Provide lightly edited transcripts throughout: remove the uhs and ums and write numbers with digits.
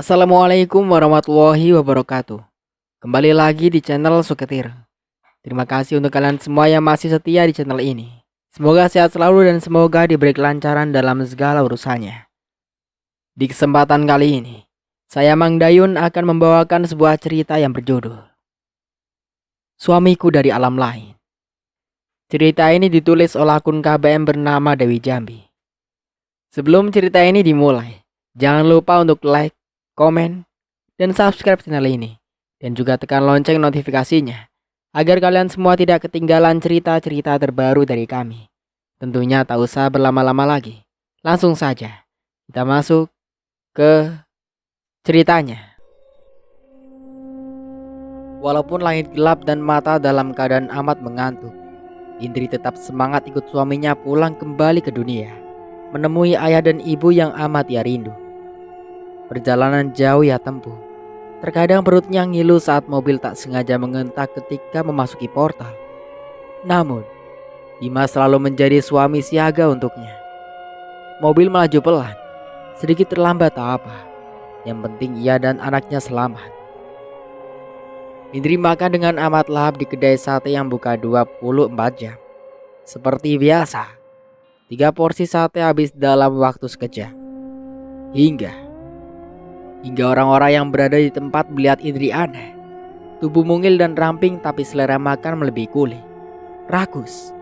Assalamualaikum warahmatullahi wabarakatuh. Kembali lagi di channel Suketir. Terima kasih untuk kalian semua yang masih setia di channel ini. Semoga sehat selalu dan semoga diberi kelancaran dalam segala urusannya. Di kesempatan kali ini, saya Mang Dayun akan membawakan sebuah cerita yang berjudul Suamiku dari Alam Lain. Cerita ini ditulis oleh akun KBM bernama Dewi Jambi. Sebelum cerita ini dimulai, jangan lupa untuk like, komen, dan subscribe channel ini. Dan juga tekan lonceng notifikasinya agar kalian semua tidak ketinggalan cerita-cerita terbaru dari kami. Tentunya tak usah berlama-lama lagi. Langsung saja kita masuk ke ceritanya. Walaupun langit gelap dan mata dalam keadaan amat mengantuk, Indri tetap semangat ikut suaminya pulang kembali ke dunia, menemui ayah dan ibu yang amat ia rindu. Perjalanan jauh ia tempuh. Terkadang perutnya ngilu saat mobil tak sengaja mengentak ketika memasuki portal. Namun, Bima selalu menjadi suami siaga untuknya. Mobil melaju pelan, sedikit terlambat tak apa. Yang penting ia dan anaknya selamat. Indri makan dengan amat lahap di kedai sate yang buka 24 jam. Seperti biasa, 3 porsi sate habis dalam waktu sekejap. Hingga orang-orang yang berada di tempat melihat Indri aneh. Tubuh mungil dan ramping tapi selera makan melebihi kulit. Rakus.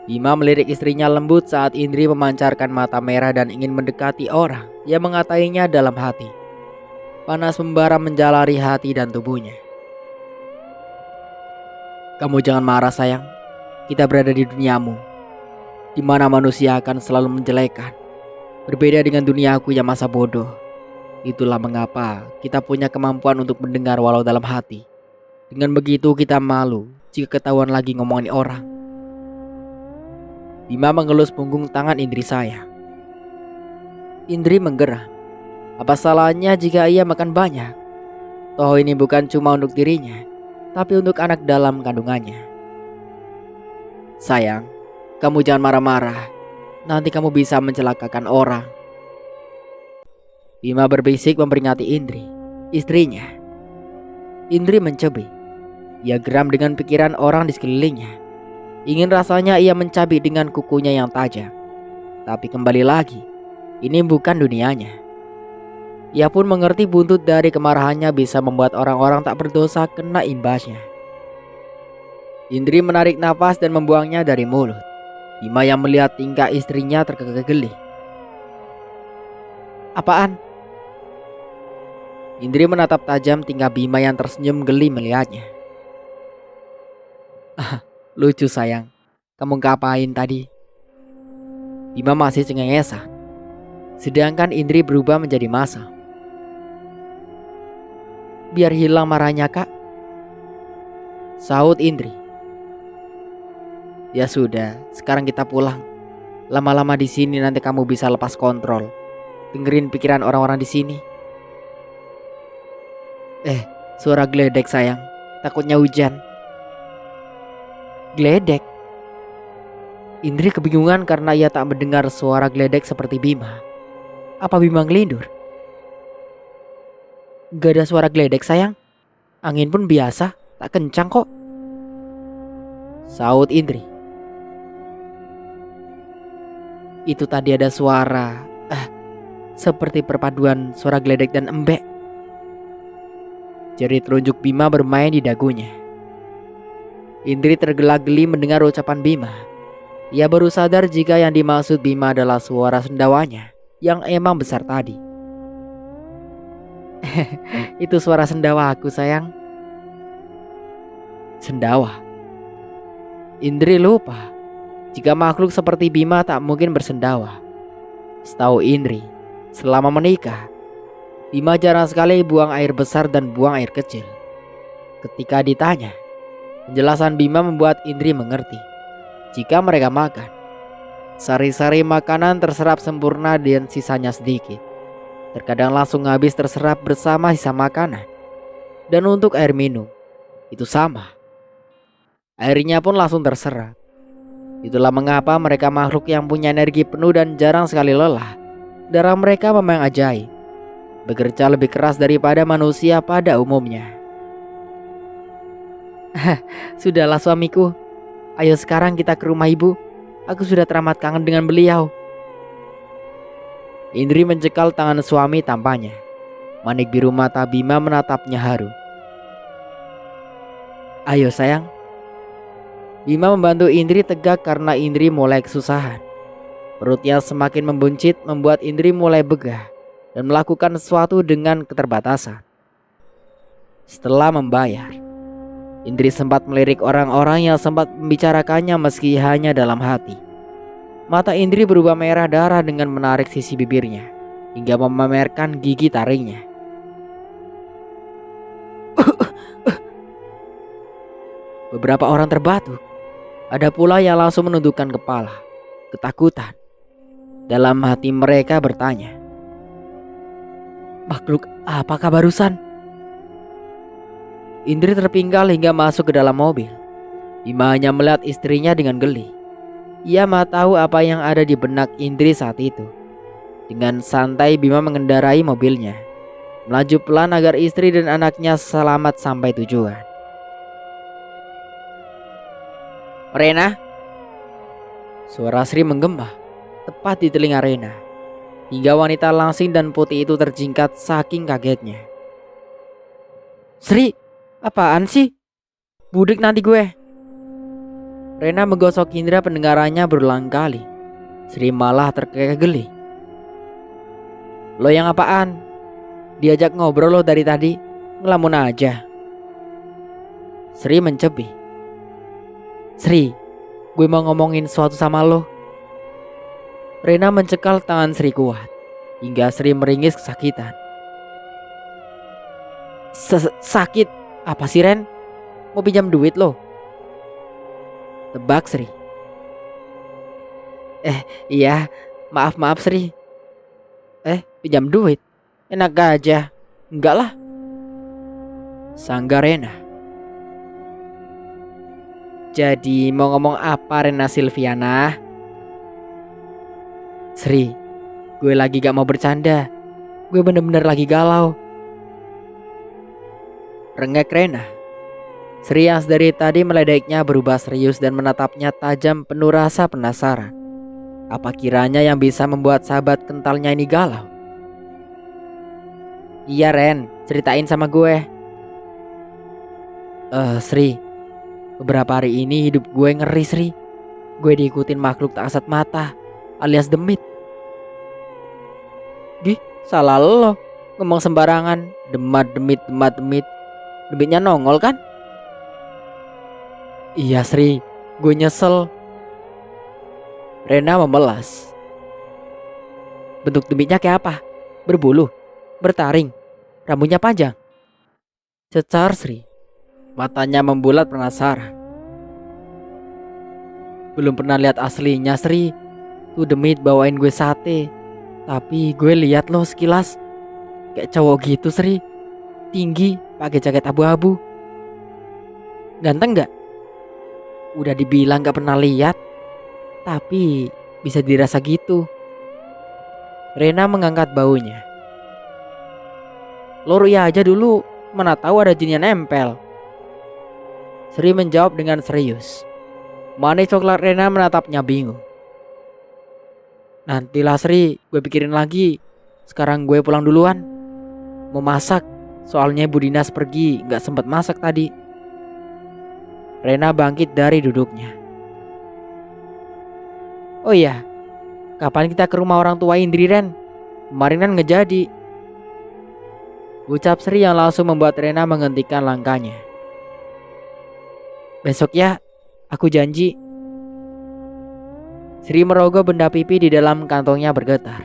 Bima melirik istrinya lembut saat Indri memancarkan mata merah dan ingin mendekati orang yang mengatainya dalam hati. Panas membara menjalari hati dan tubuhnya. Kamu jangan marah sayang. Kita berada di duniamu, di mana manusia akan selalu menjelekan. Berbeda dengan duniaku yang masa bodoh. Itulah mengapa kita punya kemampuan untuk mendengar walau dalam hati. Dengan begitu kita malu jika ketahuan lagi ngomongin orang. Bima mengelus punggung tangan Indri saya. Indri menggeram. Apa salahnya jika ia makan banyak? Toh ini bukan cuma untuk dirinya, tapi untuk anak dalam kandungannya. Sayang, kamu jangan marah-marah. Nanti kamu bisa mencelakakan orang. Bima berbisik memperingati Indri, istrinya. Indri mencubit. Ia geram dengan pikiran orang di sekelilingnya. Ingin rasanya ia mencabik dengan kukunya yang tajam. Tapi kembali lagi, ini bukan dunianya. Ia pun mengerti buntut dari kemarahannya bisa membuat orang-orang tak berdosa kena imbasnya. Indri menarik nafas dan membuangnya dari mulut. Bima yang melihat tingkah istrinya terkekeh-geli. Apaan? Indri menatap tajam tingkah Bima yang tersenyum geli melihatnya. Lucu sayang, kamu ngapain tadi? Bima masih cengengesan, sedangkan Indri berubah menjadi masam. Biar hilang marahnya kak, sahut Indri. Ya sudah, sekarang kita pulang. Lama-lama di sini nanti kamu bisa lepas kontrol. Dengerin pikiran orang-orang di sini. Suara geledek sayang. Takutnya hujan. Geledek? Indri kebingungan karena ia tak mendengar suara geledek seperti Bima. Apa Bima ngelindur? Gak ada suara geledek sayang. Angin pun biasa, tak kencang kok, sahut Indri. Itu tadi ada suara seperti perpaduan suara geledek dan embek. Jari telunjuk Bima bermain di dagunya. Indri tergelak-geli mendengar ucapan Bima. Ia baru sadar jika yang dimaksud Bima adalah suara sendawanya yang emang besar tadi. Itu suara sendawa aku sayang. Sendawa? Indri lupa jika makhluk seperti Bima tak mungkin bersendawa. Setahu Indri, selama menikah, Bima jarang sekali buang air besar dan buang air kecil. Ketika ditanya, penjelasan Bima membuat Indri mengerti. Jika mereka makan, sari-sari makanan terserap sempurna dan sisanya sedikit. Terkadang langsung habis terserap bersama sisa makanan. Dan untuk air minum, itu sama. Airnya pun langsung terserap. Itulah mengapa mereka makhluk yang punya energi penuh dan jarang sekali lelah. Darah mereka memang ajaib. bekerja lebih keras daripada manusia pada umumnya. Sudahlah suamiku, ayo sekarang kita ke rumah ibu. Aku sudah teramat kangen dengan beliau. Indri mencekal tangan suami tampaknya. Manik biru mata Bima menatapnya haru. Ayo sayang. Bima membantu Indri tegak karena Indri mulai kesusahan. Perutnya semakin membuncit membuat Indri mulai begah dan melakukan sesuatu dengan keterbatasan. Setelah membayar, Indri sempat melirik orang-orang yang sempat membicarakannya meski hanya dalam hati. Mata Indri berubah merah darah dengan menarik sisi bibirnya hingga memamerkan gigi taringnya. Beberapa orang terbatuk. Ada pula yang langsung menundukkan kepala, ketakutan. Dalam hati mereka bertanya, makhluk apakah barusan? Indri terpinggal hingga masuk ke dalam mobil. Bima hanya melihat istrinya dengan geli. Ia mau tahu apa yang ada di benak Indri saat itu. Dengan santai Bima mengendarai mobilnya, melaju pelan agar istri dan anaknya selamat sampai tujuan. Rena, suara Sri menggema tepat di telinga Rena, hingga wanita langsing dan putih itu terjingkat saking kagetnya. Sri, apaan sih? Budik nanti gue. Rena menggosok indera pendengarannya berulang kali. Sri malah terkekeh geli. Lo yang apaan? Diajak ngobrol lo dari tadi, ngelamun aja. Sri mencebih. Sri, gue mau ngomongin sesuatu sama lo. Rena mencekal tangan Sri kuat hingga Sri meringis kesakitan. Sakit? Apa sih Ren? Mau pinjam duit lo? Tebak Sri. Iya, maaf Sri. Pinjam duit? Enak aja. Enggak lah, sangga Rena. Jadi mau ngomong apa Rena Silviana? Sri, gue lagi gak mau bercanda. Gue bener-bener lagi galau. Rengek Rena. Sri yang dari tadi meledeknya berubah serius dan menatapnya tajam penuh rasa penasaran. Apa kiranya yang bisa membuat sahabat kentalnya ini galau? Iya Ren, ceritain sama gue. Sri, beberapa hari ini hidup gue ngeri Sri. Gue diikutin makhluk tak kasat mata alias demit. Salah lo, ngomong sembarangan. Demat demit. Demitnya nongol kan? Iya Sri, gue nyesel. Rena memelas. Bentuk demitnya kayak apa? Berbulu? Bertaring? Rambutnya panjang? Cecar Sri. Matanya membulat penasaran. Belum pernah lihat aslinya Sri. Tuh demit bawain gue sate. Tapi gue lihat loh sekilas kayak cowok gitu Sri. Tinggi, pakai jaket abu-abu. Ganteng gak? Udah dibilang gak pernah lihat, tapi bisa dirasa gitu. Rena mengangkat baunya. Lo ruya aja dulu, mana tahu ada jin yang nempel. Sri menjawab dengan serius. Manis coklat Rena menatapnya bingung. Nantilah Sri, gue pikirin lagi. Sekarang gue pulang duluan. Mau masak, soalnya Bu Dinas pergi gak sempat masak tadi. Rena bangkit dari duduknya. Oh iya, kapan kita ke rumah orang tua Indri Ren? Kemarin kan gak jadi. Ucap Sri yang langsung membuat Rena menghentikan langkahnya. Besok ya, aku janji. Sri merogoh benda pipi di dalam kantongnya bergetar.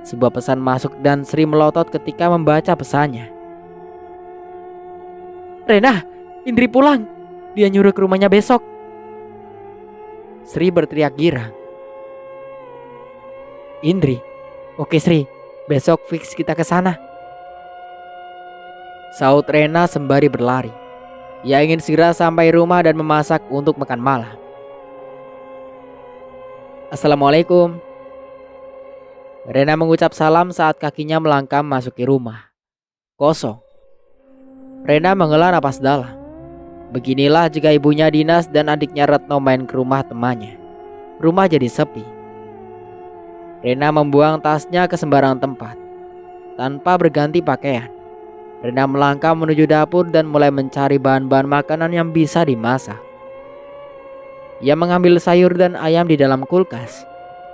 Sebuah pesan masuk dan Sri melotot ketika membaca pesannya. Rena, Indri pulang. Dia nyuruh ke rumahnya besok. Sri berteriak girang. Indri, oke Sri, besok fix kita ke sana. Saut Rena sembari berlari. Ia ingin segera sampai rumah dan memasak untuk makan malam. Assalamualaikum. Rena mengucap salam saat kakinya melangkah memasuki rumah. Kosong. Rena menghela napas dalam. Beginilah jika ibunya Dinas dan adiknya Retno main ke rumah temannya. Rumah jadi sepi. Rena membuang tasnya ke sembarang tempat. Tanpa berganti pakaian, Rena melangkah menuju dapur dan mulai mencari bahan-bahan makanan yang bisa dimasak. Ia mengambil sayur dan ayam di dalam kulkas,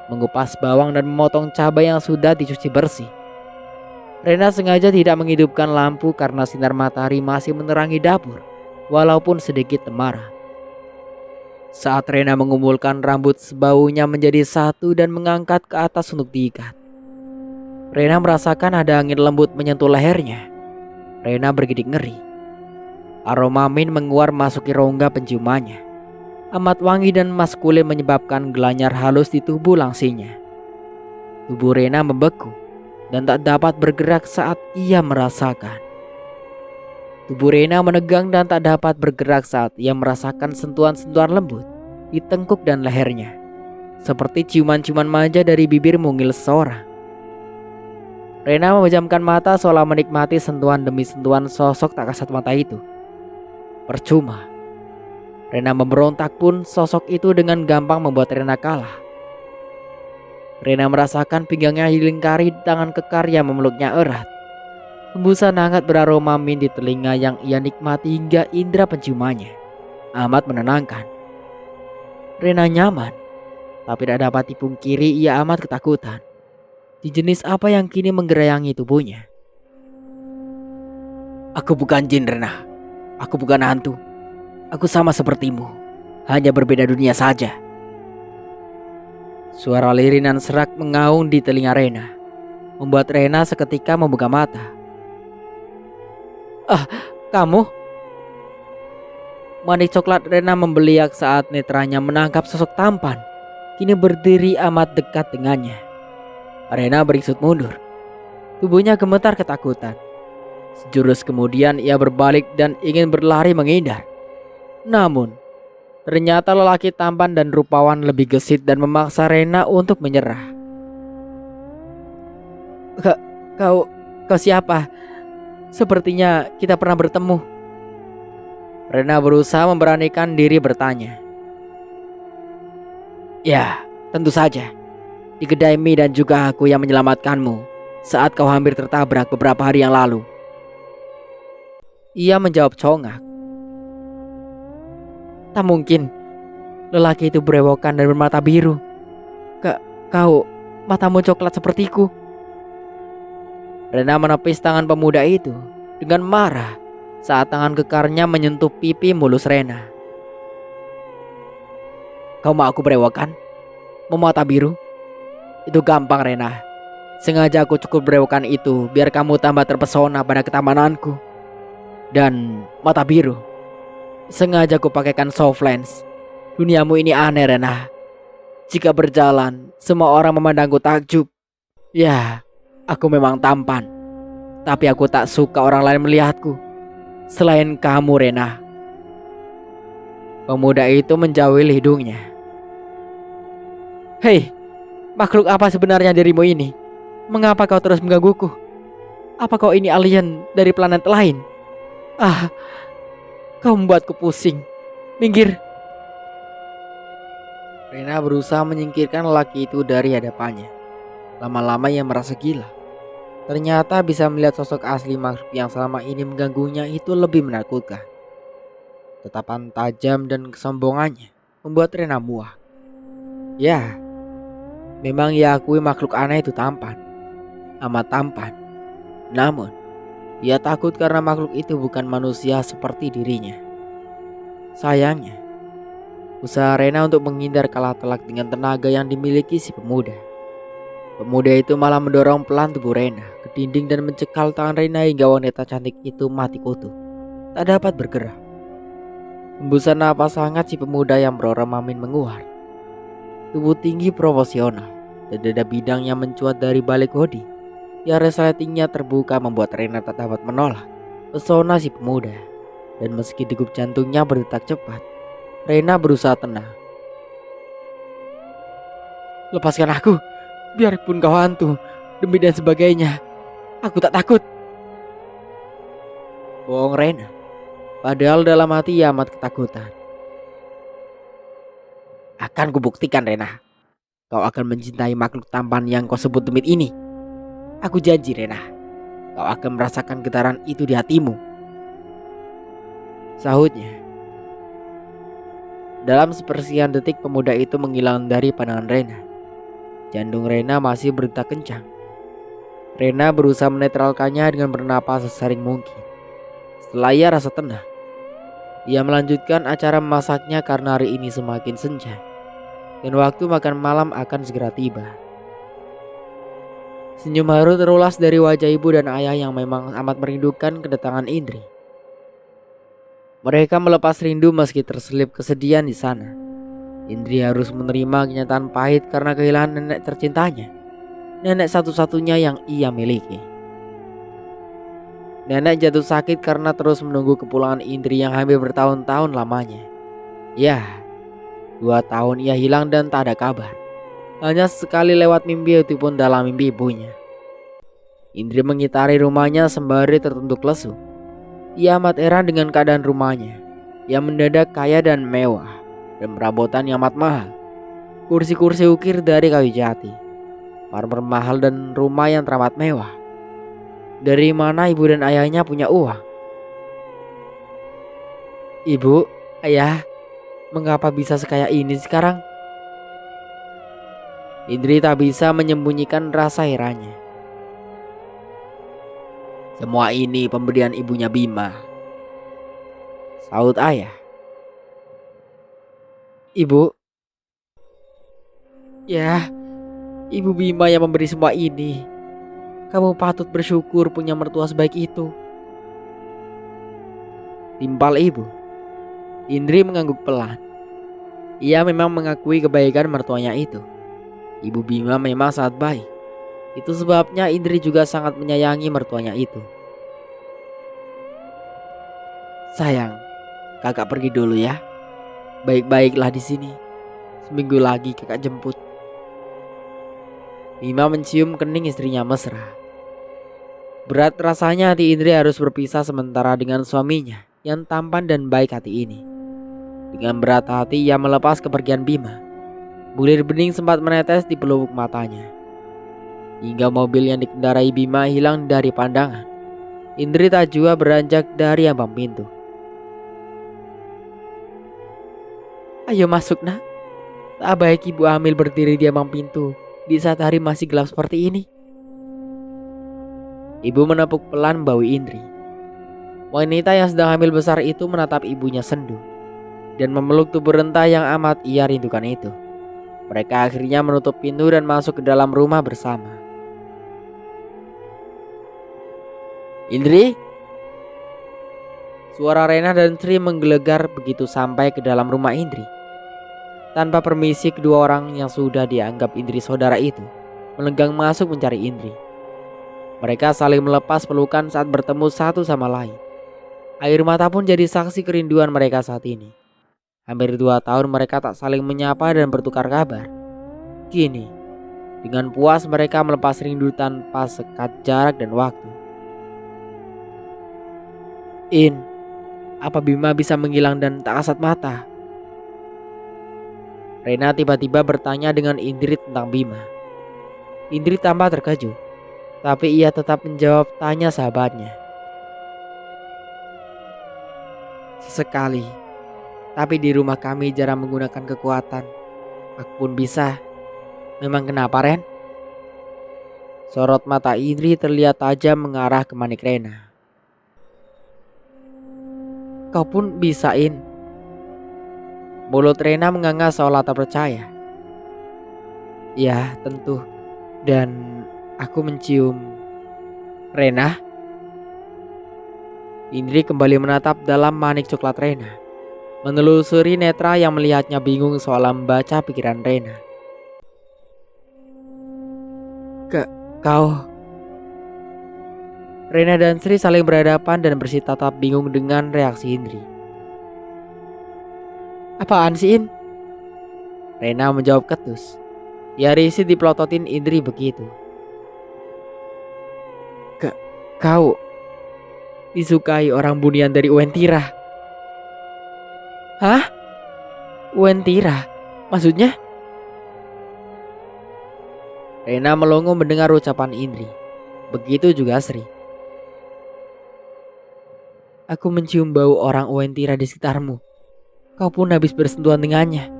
mengupas bawang dan memotong cabai yang sudah dicuci bersih. Rena sengaja tidak menghidupkan lampu karena sinar matahari masih menerangi dapur, walaupun sedikit temaram. Saat Rena mengumpulkan rambut sebaunya menjadi satu dan mengangkat ke atas untuk diikat, Rena merasakan ada angin lembut menyentuh lehernya. Rena bergidik ngeri. Aroma min menguar masuki rongga penciumannya. Amat wangi dan maskulin menyebabkan gelanyar halus di tubuh langsingnya. Tubuh Rena membeku dan tak dapat bergerak saat ia merasakan. Tubuh Rena menegang dan tak dapat bergerak saat ia merasakan sentuhan-sentuhan lembut di tengkuk dan lehernya, seperti ciuman-ciuman manja dari bibir mungil seseorang. Rena memejamkan mata seolah menikmati sentuhan demi sentuhan sosok tak kasat mata itu. Percuma. Rena memberontak pun sosok itu dengan gampang membuat Rena kalah. Rena merasakan pinggangnya dilingkari tangan kekar yang memeluknya erat. Hembusan hangat beraroma min di telinga yang ia nikmati hingga indera penciumannya. Amat menenangkan. Rena nyaman, tapi tidak dapat dipungkiri ia amat ketakutan. Di jenis apa yang kini menggerayangi tubuhnya. Aku bukan jin, Rena. Aku bukan hantu. Aku sama sepertimu, hanya berbeda dunia saja. Suara lirinan serak mengaung di telinga Rena, membuat Rena seketika membuka mata. Ah, kamu? Manik coklat Rena membeliak saat netranya menangkap sosok tampan, kini berdiri amat dekat dengannya. Rena beringsut mundur. Tubuhnya gemetar ketakutan. Sejurus kemudian ia berbalik dan ingin berlari menghindar. Namun, ternyata lelaki tampan dan rupawan lebih gesit dan memaksa Rena untuk menyerah. Kau siapa? Sepertinya kita pernah bertemu. Rena berusaha memberanikan diri bertanya. Ya, tentu saja. Di kedai mie dan juga aku yang menyelamatkanmu saat kau hampir tertabrak beberapa hari yang lalu. Ia menjawab congak. Tak mungkin. Lelaki itu berewokan dan bermata biru. Kau matamu coklat sepertiku. Rena menepis tangan pemuda itu dengan marah saat tangan kekarnya menyentuh pipi mulus Rena. Kau mau aku berewokan? Mau mata biru? Itu gampang, Rena. Sengaja aku cukup berewokan itu biar kamu tambah terpesona pada ketamananku. Dan mata biru, sengaja aku pakaikan soft lens. Duniamu ini aneh, Rena. Jika berjalan, semua orang memandangku takjub. Ya, aku memang tampan, tapi aku tak suka orang lain melihatku. Selain kamu, Rena. Pemuda itu menjawil hidungnya. Hei, makhluk apa sebenarnya dirimu ini? Mengapa kau terus menggangguku? Apa kau ini alien dari planet lain? Ah, kau membuatku pusing. Minggir. Rena berusaha menyingkirkan lelaki itu dari hadapannya. Lama-lama ia merasa gila. Ternyata bisa melihat sosok asli makhluk yang selama ini mengganggunya itu lebih menakutkan. Tatapan tajam dan kesombongannya membuat Rena muak. Ya, memang ia akui makhluk aneh itu tampan. Amat tampan. Namun, ia takut karena makhluk itu bukan manusia seperti dirinya. Sayangnya, usaha Rena untuk menghindar kalah telak dengan tenaga yang dimiliki si pemuda. Pemuda itu malah mendorong pelan tubuh Rena ke dinding dan mencekal tangan Rena hingga wanita cantik itu mati kutu, tak dapat bergerak. Hembusan napas hangat si pemuda yang beraroma min menguar. Tubuh tinggi proporsional dan dada bidang yang mencuat dari balik hoodie yang resletingnya terbuka membuat Rena tak dapat menolak pesona si pemuda. Dan meski degup jantungnya berdetak cepat, Rena berusaha tenang. Lepaskan aku, Biarpun kau hantu, demi dan sebagainya, aku tak takut. Bohong Rena. Padahal dalam hati ia amat ketakutan. Akan kubuktikan Rena. Kau akan mencintai makhluk tampan yang kau sebut demit ini. Aku janji Rena. Kau akan merasakan getaran itu di hatimu, sahutnya. Dalam sepersekian detik pemuda itu menghilang dari pandangan Rena. Jantung Rena masih berdetak kencang. Rena berusaha menetralkannya dengan bernapas sesering mungkin. Setelah ia rasa tenang, ia melanjutkan acara memasaknya karena hari ini semakin senja dan waktu makan malam akan segera tiba. Senyum haru terulas dari wajah ibu dan ayah yang memang amat merindukan kedatangan Indri. Mereka melepas rindu meski terselip kesedihan di sana. Indri harus menerima kenyataan pahit karena kehilangan nenek tercintanya, nenek satu-satunya yang ia miliki. Nenek jatuh sakit karena terus menunggu kepulangan Indri yang hampir bertahun-tahun lamanya. Ya, 2 tahun ia hilang dan tak ada kabar. Hanya sekali lewat mimpi, itu pun dalam mimpi ibunya. Indri mengitari rumahnya sembari tertunduk lesu. Ia amat heran dengan keadaan rumahnya yang mendadak kaya dan mewah, dan perabotan yang amat mahal. Kursi-kursi ukir dari kayu jati, marmer mahal, dan rumah yang teramat mewah. Dari mana ibu dan ayahnya punya uang? Ibu, ayah, mengapa bisa sekaya ini sekarang? Indri tak bisa menyembunyikan rasa herannya. Semua ini pemberian ibunya Bima, sahut ayah. Ibu, ya, Ibu Bima yang memberi semua ini. Kamu patut bersyukur punya mertua sebaik itu, timpal ibu. Indri mengangguk pelan. Ia memang mengakui kebaikan mertuanya itu. Ibu Bima memang sangat baik. Itu sebabnya Indri juga sangat menyayangi mertuanya itu. Sayang, kakak pergi dulu ya. Baik-baiklah di sini. Seminggu lagi kakak jemput. Bima mencium kening istrinya mesra. Berat rasanya hati Indri harus berpisah sementara dengan suaminya yang tampan dan baik hati ini. Dengan berat hati ia melepas kepergian Bima. Bulir bening sempat menetes di pelupuk matanya. Hingga mobil yang dikendarai Bima hilang dari pandangan, Indri tak jua beranjak dari ambang pintu. Ayo masuk nak. Tak baik ibu hamil berdiri di ambang pintu di saat hari masih gelap seperti ini. Ibu menepuk pelan bahu Indri. Wanita yang sedang hamil besar itu menatap ibunya sendu dan memeluk tubuh renta yang amat ia rindukan itu. Mereka akhirnya menutup pintu dan masuk ke dalam rumah bersama. Indri? Suara Rena dan Sri menggelegar begitu sampai ke dalam rumah Indri. Tanpa permisi, kedua orang yang sudah dianggap Indri saudara itu melenggang masuk mencari Indri. Mereka saling melepas pelukan saat bertemu satu sama lain. Air mata pun jadi saksi kerinduan mereka saat ini. Hampir 2 tahun mereka tak saling menyapa dan bertukar kabar. Kini, dengan puas mereka melepas rindu tanpa sekat jarak dan waktu. Apa Bima bisa menghilang dan tak kasat mata? Rena tiba-tiba bertanya dengan Indri tentang Bima. Indri tambah terkejut, tapi ia tetap menjawab tanya sahabatnya. Sesekali, tapi di rumah kami jarang menggunakan kekuatan. Aku pun bisa. Memang kenapa, Ren? Sorot mata Indri terlihat tajam mengarah ke manik Rena. Kau pun bisain. Mulut Rena menganga seolah tak percaya. Ya, tentu. Dan aku mencium. Rena? Indri kembali menatap dalam manik coklat Rena, menelusuri netra yang melihatnya bingung seolah membaca pikiran Rena. Kau... Rena dan Sri saling berhadapan dan bersitatap bingung dengan reaksi Indri. Apaan sih, In? Rena menjawab ketus. Ya risih dipelototin Indri begitu. Kau disukai orang bunian dari Uentira. Hah? Uentira? Maksudnya? Rena melongo mendengar ucapan Indri. Begitu juga Sri. Aku mencium bau orang Uentira di sekitarmu. Kau pun habis bersentuhan dengannya.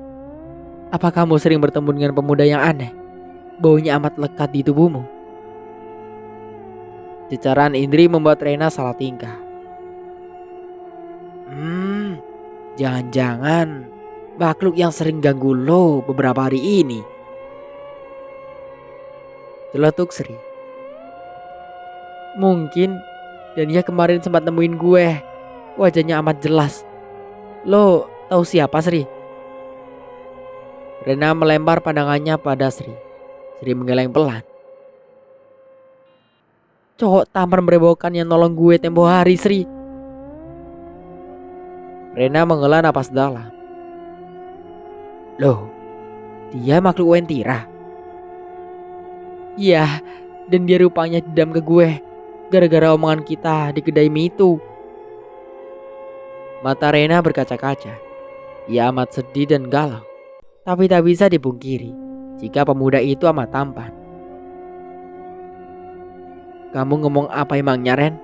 Apa kamu sering bertemu dengan pemuda yang aneh? Baunya amat lekat di tubuhmu. Cecaran Indri membuat Rena salah tingkah. Jangan-jangan makhluk yang sering ganggu lo beberapa hari ini. Celetuk Sri. Mungkin. Dan dia kemarin sempat nemuin gue. Wajahnya amat jelas. Lo tahu siapa Sri? Rena melempar pandangannya pada Sri. Sri menggeleng pelan. Cowok tampan berebokan yang nolong gue tempo hari Sri. Rena menghela napas dalam. Loh, dia makhluk Uentira? Iya, dan dia rupanya dendam ke gue gara-gara omongan kita di kedai mie itu. Mata Rena berkaca-kaca. Ia amat sedih dan galau. Tapi tak bisa dipungkiri jika pemuda itu amat tampan. Kamu ngomong apa emangnya, Ren?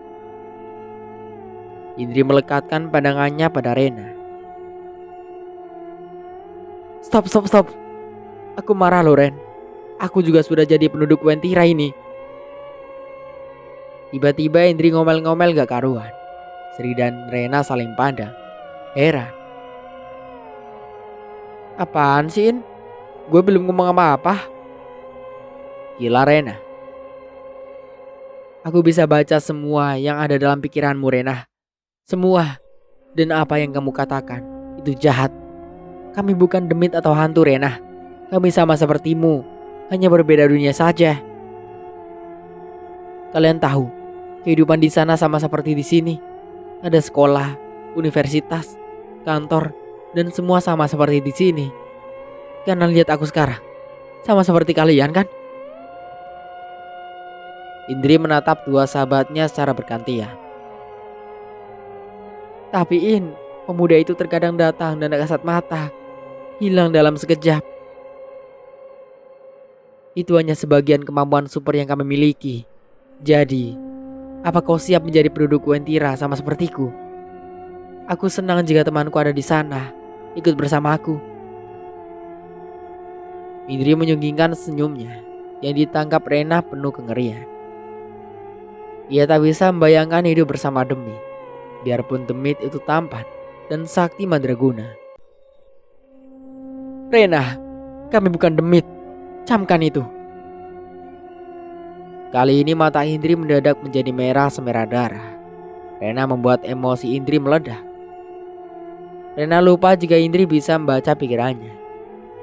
Indri melekatkan pandangannya pada Rena. Stop. Aku marah loh, Ren. Aku juga sudah jadi penduduk Uentira ini. Tiba-tiba Indri ngomel-ngomel gak karuan. Sri dan Rena saling pandang, heran. Apaan sih, In? Gue belum ngomong apa-apa. Gila Rena. Aku bisa baca semua yang ada dalam pikiranmu, Rena. Semua. Dan apa yang kamu katakan itu jahat. Kami bukan demit atau hantu, Rena. Kami sama sepertimu, hanya berbeda dunia saja. Kalian tahu, kehidupan di sana sama seperti di sini. Ada sekolah, universitas, kantor, dan semua sama seperti di sini. Karena lihat aku sekarang, sama seperti kalian kan? Indri menatap dua sahabatnya secara bergantian. Tapi In, pemuda itu terkadang datang dan kasat mata, hilang dalam sekejap. Itu hanya sebagian kemampuan super yang kami miliki. Jadi, apa kau siap menjadi penduduk Uentira sama sepertiku? Aku senang jika temanku ada di sana, ikut bersama aku. Indri menyunggingkan senyumnya yang ditangkap Rena penuh kengerian. Ia tak bisa membayangkan hidup bersama Demit, biarpun Demit itu tampan dan sakti mandraguna. Rena, kami bukan Demit, camkan itu. Kali ini mata Indri mendadak menjadi merah semerah darah. Rena membuat emosi Indri meledak. Rena lupa jika Indri bisa membaca pikirannya.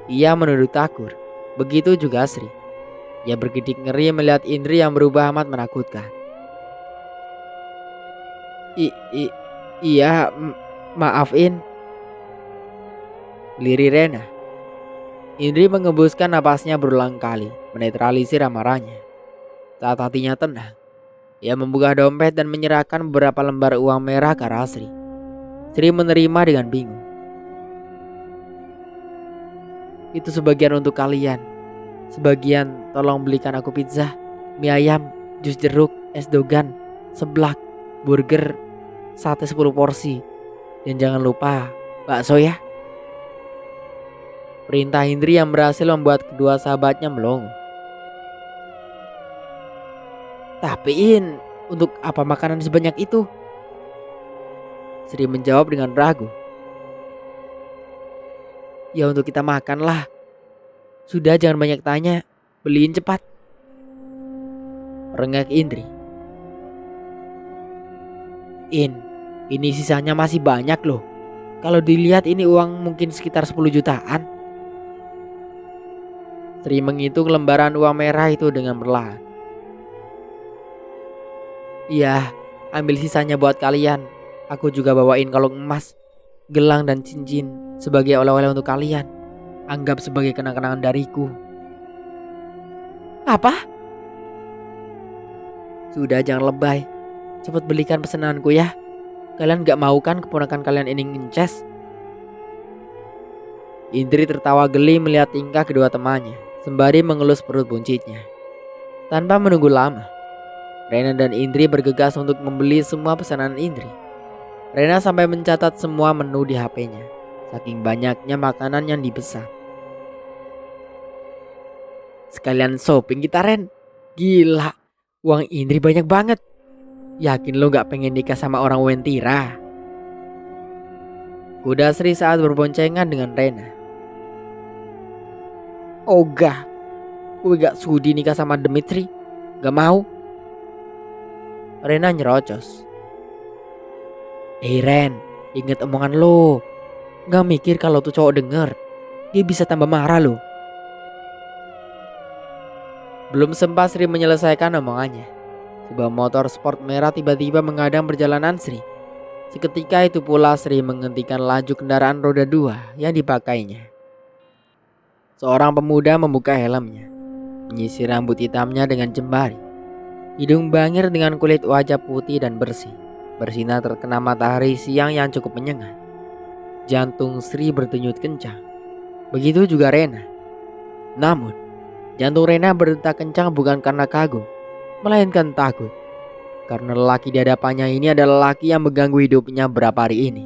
Ia menuduh takut. Begitu juga Sri. Ia bergidik ngeri melihat Indri yang berubah amat menakutkan. Iya, maafin. Lirih Rena. Indri mengembuskan napasnya berulang kali, menetralisir amarahnya. Saat hatinya tenang, ia membuka dompet dan menyerahkan beberapa lembar uang merah ke arah Sri. Sri menerima dengan bingung. Itu sebagian untuk kalian. Sebagian tolong belikan aku pizza, mie ayam, jus jeruk, es dogan, seblak, burger, sate 10 porsi. Dan jangan lupa bakso ya. Perintah Indri yang berhasil membuat kedua sahabatnya melongo. Tapi In, untuk apa makanan sebanyak itu? Sri menjawab dengan ragu. Ya untuk kita makan lah. Sudah jangan banyak tanya, beliin cepat. Rengek Indri. In, ini sisanya masih banyak loh. Kalau dilihat ini uang mungkin sekitar 10 jutaan. Sri menghitung lembaran uang merah itu dengan perlahan. Iya, ambil sisanya buat kalian. Aku juga bawain kalung emas, gelang dan cincin sebagai oleh-oleh untuk kalian. Anggap sebagai kenang-kenangan dariku. Apa? Sudah, jangan lebay. Cepat belikan pesananku ya. Kalian gak mau kan keponakan kalian ini ngences? Indri tertawa geli melihat tingkah kedua temannya sembari mengelus perut buncitnya. Tanpa menunggu lama, Rena dan Indri bergegas untuk membeli semua pesanan Indri. Rena sampai mencatat semua menu di HP-nya, saking banyaknya makanan yang dipesan. Sekalian shopping kita, Ren. Gila, uang Indri banyak banget. Yakin lo gak pengen nikah sama orang Wentira? Kuda Sri saat berboncengan dengan Rena. Ogah, gue gak sudi nikah sama Dimitri. Gak mau. Rena nyerocos. Ren, inget omongan lo. Gak mikir kalau tuh cowok denger, dia bisa tambah marah lo. Belum sempat Sri menyelesaikan omongannya, sebuah motor sport merah tiba-tiba menghadang perjalanan Sri. Seketika itu pula Sri menghentikan laju kendaraan roda 2 yang dipakainya. Seorang pemuda membuka helmnya, menyisir rambut hitamnya dengan jemari. Hidung bangir dengan kulit wajah putih dan bersih, bersinar terkena matahari siang yang cukup menyengat. Jantung Sri berdenyut kencang. Begitu juga Rena. Namun, jantung Rena berdetak kencang bukan karena kagum, melainkan takut. Karena lelaki di hadapannya ini adalah lelaki yang mengganggu hidupnya berapa hari ini.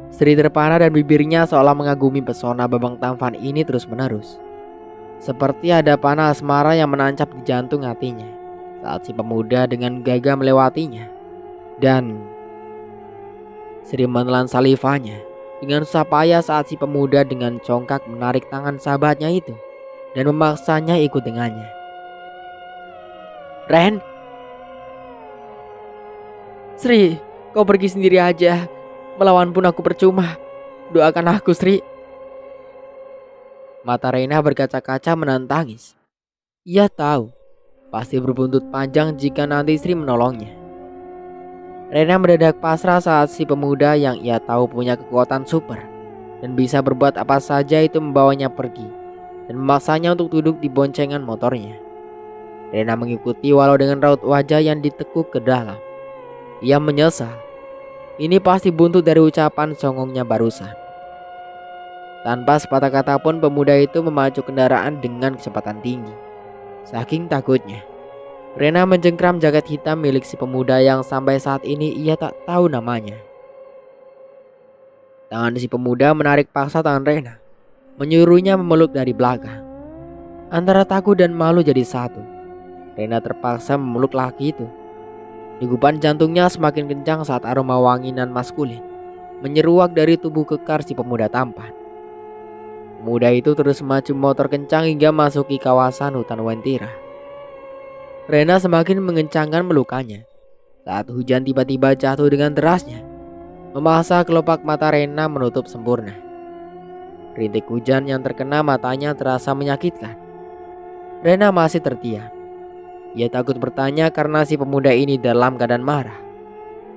Sri terpana dan bibirnya seolah mengagumi pesona babang tampan ini terus menerus. Seperti ada panah asmara yang menancap di jantung hatinya saat si pemuda dengan gagah melewatinya. Dan Sri menelan salivanya dengan susah payah saat si pemuda dengan congkak menarik tangan sahabatnya itu dan memaksanya ikut dengannya. Ren! Sri, kau pergi sendiri aja. Melawan pun aku percuma. Doakan aku, Sri. Mata Rena berkaca-kaca menahan tangis. Ia tahu pasti berbuntut panjang jika nanti Sri menolongnya. Rena mendadak pasrah saat si pemuda yang ia tahu punya kekuatan super dan bisa berbuat apa saja itu membawanya pergi dan memaksanya untuk duduk di boncengan motornya. Rena mengikuti walau dengan raut wajah yang ditekuk ke dalam. Ia menyesal. Ini pasti buntut dari ucapan songongnya barusan. Tanpa sepatah kata pun pemuda itu memacu kendaraan dengan kecepatan tinggi. Saking takutnya, Rena menjengkram jaket hitam milik si pemuda yang sampai saat ini ia tak tahu namanya. Tangan si pemuda menarik paksa tangan Rena, menyuruhnya memeluk dari belakang. Antara takut dan malu jadi satu, Rena terpaksa memeluk laki itu. Degupan jantungnya semakin kencang saat aroma wangi nan maskulin menyeruak dari tubuh kekar si pemuda tampan. Pemuda itu terus maju motor kencang hingga masuki kawasan hutan Wentira. Rena semakin mengencangkan melukannya saat hujan tiba-tiba jatuh dengan derasnya, memaksa kelopak mata Rena menutup sempurna. Rintik hujan yang terkena matanya terasa menyakitkan. Rena masih terdiam. Ia takut bertanya karena si pemuda ini dalam keadaan marah.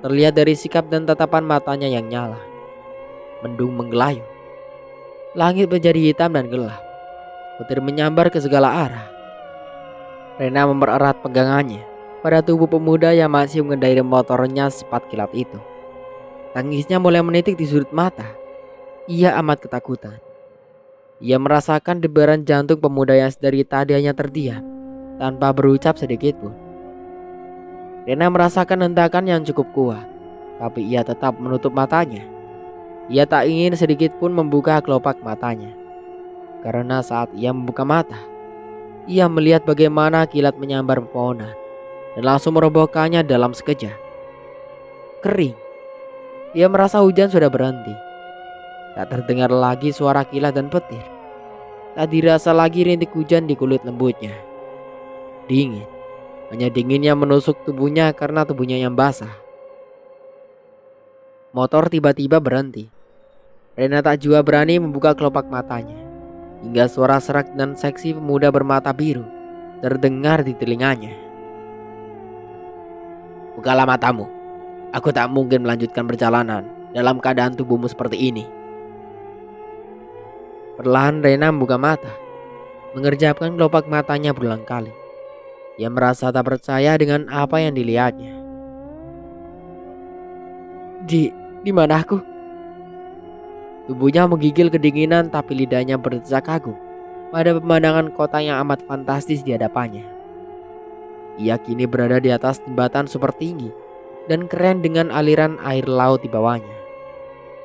Terlihat dari sikap dan tatapan matanya yang nyala. Mendung menggelayut. Langit menjadi hitam dan gelap. Petir menyambar ke segala arah. Rena mempererat pegangannya pada tubuh pemuda yang masih mengendarai motornya secepat kilat itu. Tangisnya mulai menitik di sudut mata. Ia amat ketakutan. Ia merasakan debaran jantung pemuda yang dari tadi hanya terdiam tanpa berucap sedikit pun. Rena merasakan hentakan yang cukup kuat, tapi ia tetap menutup matanya. Ia tak ingin sedikit pun membuka kelopak matanya, karena saat ia membuka mata, ia melihat bagaimana kilat menyambar pepohonan dan langsung merobohkannya dalam sekejap. Kering. Ia merasa hujan sudah berhenti. Tak terdengar lagi suara kilat dan petir. Tak dirasa lagi rintik hujan di kulit lembutnya. Dingin. Hanya dinginnya menusuk tubuhnya karena tubuhnya yang basah. Motor tiba-tiba berhenti. Rena tak jua berani membuka kelopak matanya, hingga suara serak dan seksi pemuda bermata biru terdengar di telinganya. Bukalah matamu. Aku tak mungkin melanjutkan perjalanan dalam keadaan tubuhmu seperti ini. Perlahan Rena membuka mata. mengerjapkan kelopak matanya berulang kali. Ia merasa tak percaya dengan apa yang dilihatnya. Di mana aku? Tubuhnya menggigil kedinginan, tapi lidahnya berdesak kagum pada pemandangan kota yang amat fantastis di hadapannya. Ia kini berada di atas jembatan super tinggi dan keren dengan aliran air laut di bawahnya.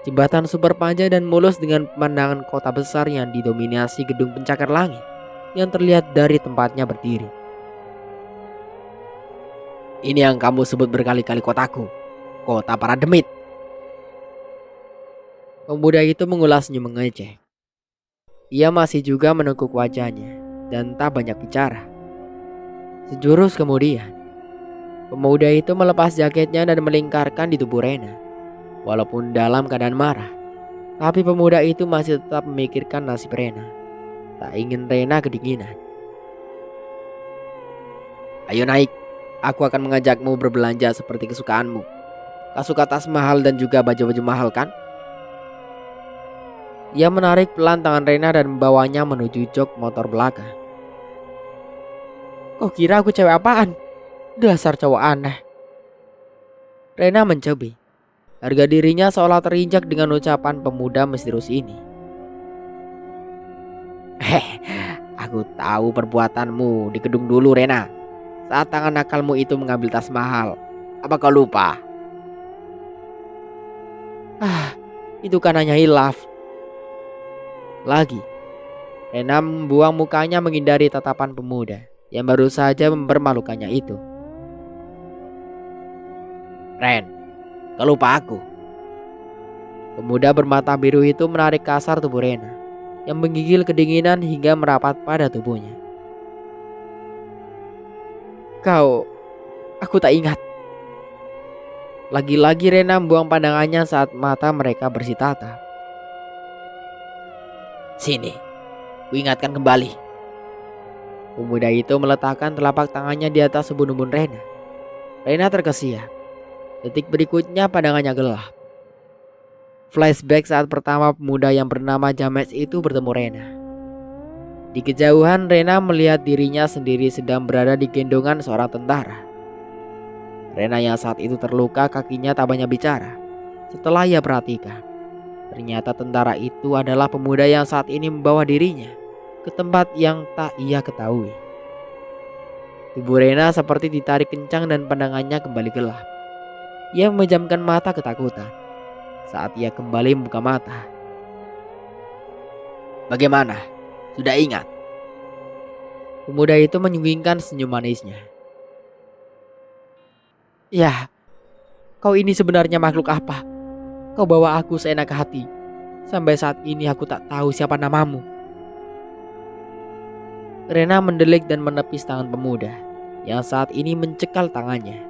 Jembatan super panjang dan mulus dengan pemandangan kota besar yang didominasi gedung pencakar langit yang terlihat dari tempatnya berdiri. Ini yang kamu sebut berkali-kali kotaku, kota para demit. Pemuda itu mengulas senyum mengejek. Ia masih juga menekuk wajahnya dan tak banyak bicara. Sejurus kemudian, pemuda itu melepas jaketnya dan melingkarkan di tubuh Rena. Walaupun dalam keadaan marah, tapi pemuda itu masih tetap memikirkan nasib Rena. Tak ingin Rena kedinginan. Ayo naik, aku akan mengajakmu berbelanja seperti kesukaanmu. Kau suka tas mahal dan juga baju-baju mahal kan? Ia menarik pelan tangan Rena dan membawanya menuju jok motor belakang. Kau kira aku cewek apaan? Dasar cowok aneh. Rena mencubit. Harga dirinya seolah terinjak dengan ucapan pemuda misterius ini. Aku tahu perbuatanmu di gedung dulu, Rena. Saat tangan nakalmu itu mengambil tas mahal. Apa kau lupa? Itu kan hanya hilaf. Lagi, Rena membuang mukanya menghindari tatapan pemuda yang baru saja mempermalukannya itu. Ren, kau lupa aku. Pemuda bermata biru itu menarik kasar tubuh Rena yang menggigil kedinginan hingga merapat pada tubuhnya. Aku tak ingat. Lagi-lagi Rena membuang pandangannya saat mata mereka bersih tatap. Sini, ku ingatkan kembali. Pemuda itu meletakkan telapak tangannya di atas ubun-ubun Rena. Rena terkesiap. Detik berikutnya pandangannya gelap. Flashback saat pertama pemuda yang bernama James itu bertemu Rena. Di kejauhan Rena melihat dirinya sendiri sedang berada di gendongan seorang tentara. Rena yang saat itu terluka kakinya tak banyak bicara. Setelah ia perhatikan, ternyata tentara itu adalah pemuda yang saat ini membawa dirinya ke tempat yang tak ia ketahui. Tubuh Rena seperti ditarik kencang dan pandangannya kembali gelap. Ia memejamkan mata ketakutan saat ia kembali membuka mata. Bagaimana? Sudah ingat? Pemuda itu menyunggingkan senyum manisnya. Ya, kau ini sebenarnya makhluk apa? Kau bawa aku seenak hati. Sampai saat ini aku tak tahu siapa namamu. Rena mendelik dan menepis tangan pemuda yang saat ini mencekal tangannya.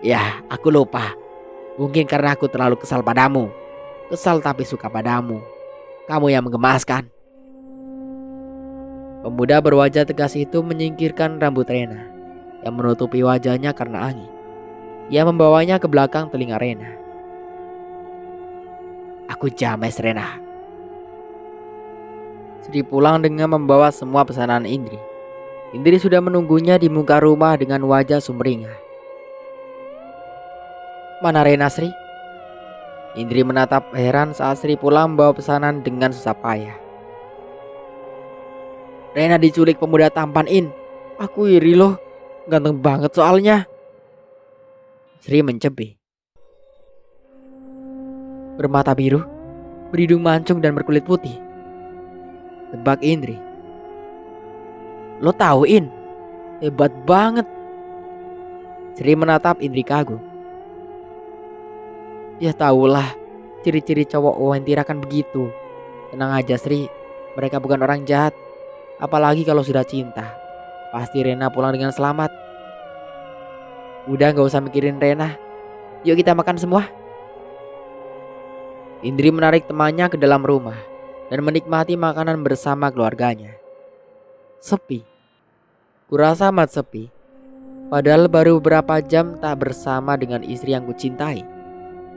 Ya, aku lupa. Mungkin karena aku terlalu kesal padamu. Kesal tapi suka padamu. Kamu yang menggemaskan. Pemuda berwajah tegas itu menyingkirkan rambut Rena yang menutupi wajahnya karena angin. Ia membawanya ke belakang telinga Rena. Aku James, Rena. Sri pulang dengan membawa semua pesanan Indri. Indri sudah menunggunya di muka rumah dengan wajah sumringah. Mana Rena, Sri? Indri menatap heran saat Sri pulang membawa pesanan dengan susah payah. Rena diculik pemuda tampan In. Aku iri loh. Ganteng banget soalnya. Sri mencebih. Bermata biru, berhidung mancung dan berkulit putih. Tebak Indri. Lo tahu In? Hebat banget. Sri menatap Indri kagum. Ya tahulah, ciri-ciri cowok wawancara kan begitu. Tenang aja Sri, mereka bukan orang jahat. Apalagi kalau sudah cinta. Pasti Rena pulang dengan selamat. Udah gak usah mikirin Rena. Yuk kita makan semua. Indri menarik temannya ke dalam rumah dan menikmati makanan bersama keluarganya. Sepi. Kurasa amat sepi. Padahal baru beberapa jam tak bersama dengan istri yang kucintai.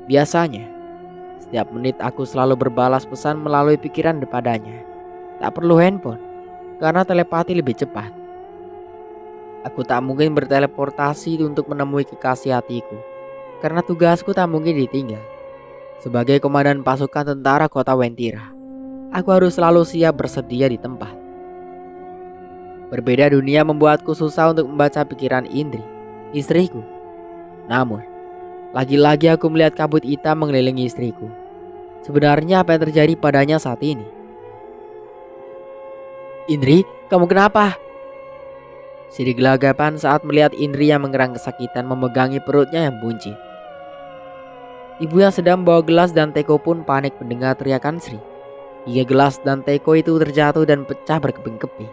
Biasanya, setiap menit aku selalu berbalas pesan melalui pikiran padanya. Tak perlu handphone, karena telepati lebih cepat. Aku tak mungkin berteleportasi untuk menemui kekasih hatiku, karena tugasku tak mungkin ditinggal. Sebagai komandan pasukan tentara kota Wentira, aku harus selalu siap bersedia di tempat. Berbeda dunia membuatku susah untuk membaca pikiran Indri, istriku. Namun, lagi-lagi aku melihat kabut hitam mengelilingi istriku. Sebenarnya apa yang terjadi padanya saat ini? Indri, kamu kenapa? Sri gelagapan saat melihat Indri yang mengerang kesakitan memegangi perutnya yang buncit. Ibu yang sedang bawa gelas dan teko pun panik mendengar teriakan Sri. Hingga gelas dan teko itu terjatuh dan pecah berkeping-keping.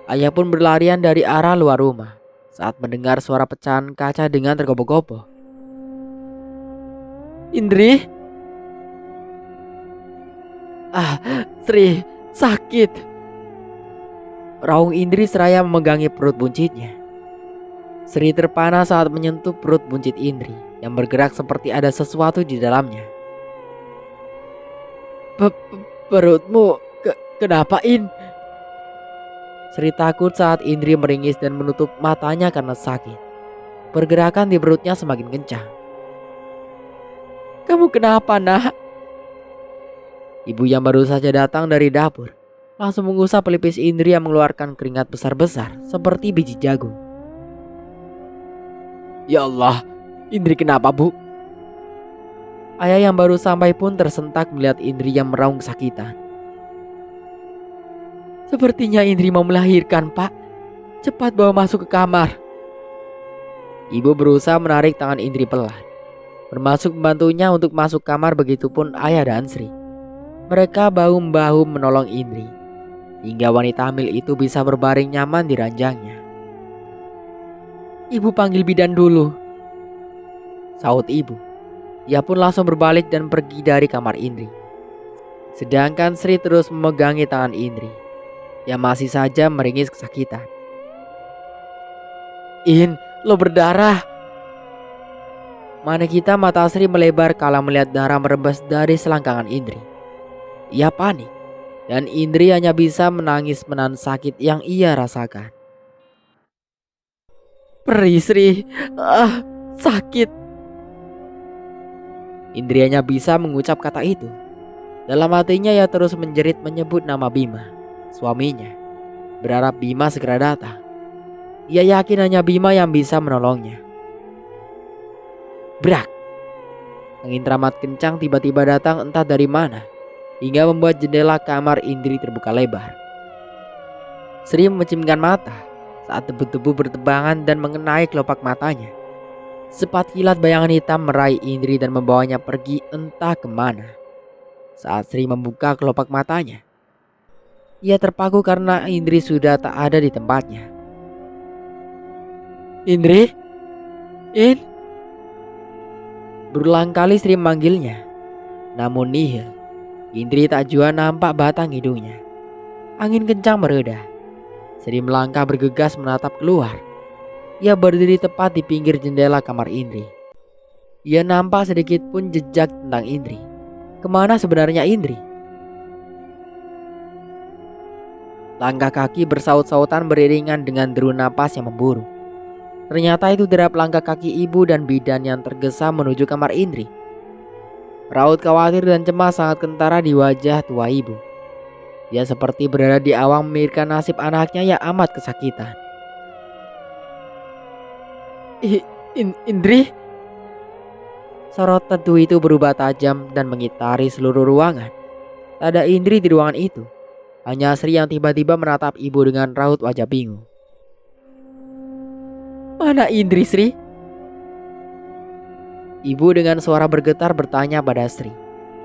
Ayah pun berlarian dari arah luar rumah saat mendengar suara pecahan kaca dengan tergopoh-gopoh. Indri? Sri, sakit. Raung Indri seraya memegangi perut buncitnya. Sri terpana saat menyentuh perut buncit Indri yang bergerak seperti ada sesuatu di dalamnya. Perutmu kenapa, In? Sri takut saat Indri meringis dan menutup matanya karena sakit. Pergerakan di perutnya semakin kencang. Kamu kenapa, Nak? Ibu yang baru saja datang dari dapur langsung mengusap pelipis Indri yang mengeluarkan keringat besar-besar seperti biji jagung. Ya Allah, Indri kenapa, Bu? Ayah yang baru sampai pun tersentak melihat Indri yang meraung kesakitan. Sepertinya Indri mau melahirkan, Pak. Cepat bawa masuk ke kamar. Ibu berusaha menarik tangan Indri pelan, termasuk membantunya untuk masuk kamar, begitupun ayah dan Sri. Mereka bahu-membahu menolong Indri hingga wanita hamil itu bisa berbaring nyaman di ranjangnya. Ibu panggil bidan dulu, sahut ibu. Ia pun langsung berbalik dan pergi dari kamar Indri. Sedangkan Sri terus memegangi tangan Indri yang masih saja meringis kesakitan. In, lo berdarah. Mana kita mata Sri melebar kala melihat darah merembes dari selangkangan Indri. Ia panik dan Indri hanya bisa menangis menahan sakit yang ia rasakan. Perih, Sri, sakit. Indri hanya bisa mengucap kata itu. Dalam hatinya ia terus menjerit menyebut nama Bima, suaminya, berharap Bima segera datang. Ia yakin hanya Bima yang bisa menolongnya. Brak! Angin teramat kencang tiba-tiba datang entah dari mana, hingga membuat jendela kamar Indri terbuka lebar. Sri memejamkan mata saat debu-debu bertebangan dan mengenai kelopak matanya. Cepat kilat bayangan hitam meraih Indri dan membawanya pergi entah kemana. Saat Sri membuka kelopak matanya, ia terpaku karena Indri sudah tak ada di tempatnya. Indri? In? Berulang kali Sri memanggilnya, namun nihil. Indri tak jua nampak batang hidungnya. Angin kencang mereda. Sri melangkah bergegas menatap keluar. Ia berdiri tepat di pinggir jendela kamar Indri. Ia nampak sedikit pun jejak tentang Indri. Kemana sebenarnya Indri? Langkah kaki bersaut-sautan beriringan dengan deru napas yang memburu. Ternyata itu derap langkah kaki ibu dan bidan yang tergesa menuju kamar Indri. Raut khawatir dan cemas sangat kentara di wajah tua ibu. Dia seperti berada di awang memikirkan nasib anaknya yang amat kesakitan. Indri? Sorot teduh itu berubah tajam dan mengitari seluruh ruangan. Tak ada Indri di ruangan itu. Hanya Sri yang tiba-tiba menatap ibu dengan raut wajah bingung. Mana Indri, Sri? Ibu dengan suara bergetar bertanya pada Sri.